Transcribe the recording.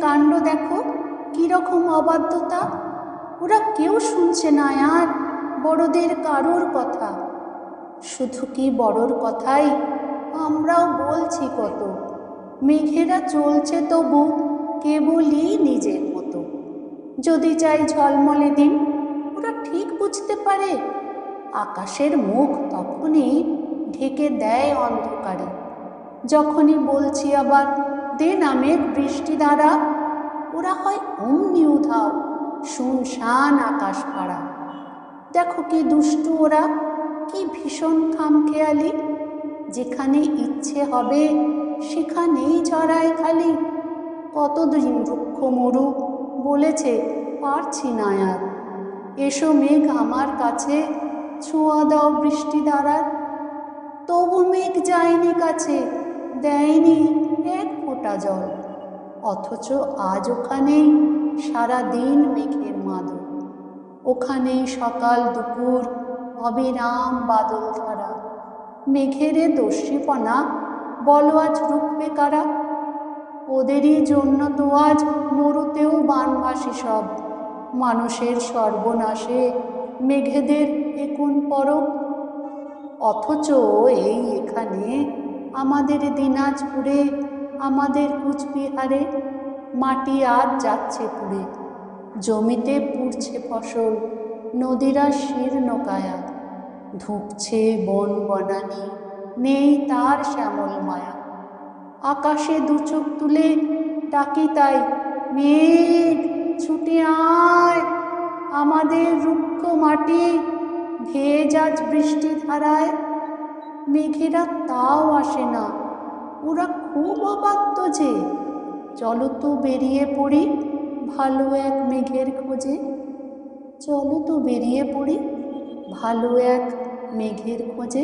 কাণ্ড দেখো, কিরকম অবাধ্যতা। ওরা কেউ শুনছে না আর বড়দের কারোর কথা। শুধু কি বড়র কথাই, আমরাও বলছি কত। মেঘেরা চলছে তবু কেবলই নিজের মতো। যদি চাই ঝলমলে দিন, ওরা ঠিক বুঝতে পারে আকাশের মুখ তখনই ঢেকে দেয় অন্ধকারে। যখনই বলছি আবার দে না মেঘ বৃষ্টি দ্বারা, ওরা হয় অমনি উধাও, শুনশান আকাশ পাড়া। দেখো কি দুষ্টু ওরা, কি ভীষণ খামখেয়ালি। যেখানে ইচ্ছে হবে সেখানেই ঝরায় খালি। কতদিন রুক্ষ মরু বলেছে, পারছি না আর। এসো মেঘ আমার কাছে, ছোঁয়া দাও বৃষ্টি দ্বারার। তবু মেঘ যায়নি কাছে, দেয়নি এক ফোঁটা জল। অথচ আজ ওখানেই সারাদিন মেঘের মাদল। ওখানেই সকাল দুপুর অবিরাম বাদল ধারা। মেঘেরে দস্যিপনা বলো আজ রুখবে কারা? ওদেরই জন্য তো আজ মরুতেও বানভাসি সব। মানুষের সর্বনাশে মেঘেদের এ কোন পরব? অথচ এই এখানে আমাদের দিনাজপুরে, আমাদের কুচবিহারে মাটি আজ যাচ্ছে পুড়ে। জমিতে পুড়ছে ফসল, নদীরা শীর্ণ কায়া। ধুঁকছে বন বনানী, নেই তার শ্যামল মায়া। আকাশে দুচোখ তুলে ডাকি তাই, মেঘ ছুটে আয়। আমাদের রুক্ষ মাটি ভেজ আজ বৃষ্টি ধারায়। মেঘেরা তাও আসে না, ওরা খুব অবাধ্য যে। চলো তো বেরিয়ে পড়ি ভালো এক মেঘের খোঁজে। চলো তো বেরিয়ে পড়ি ভালো এক মেঘের খোঁজে।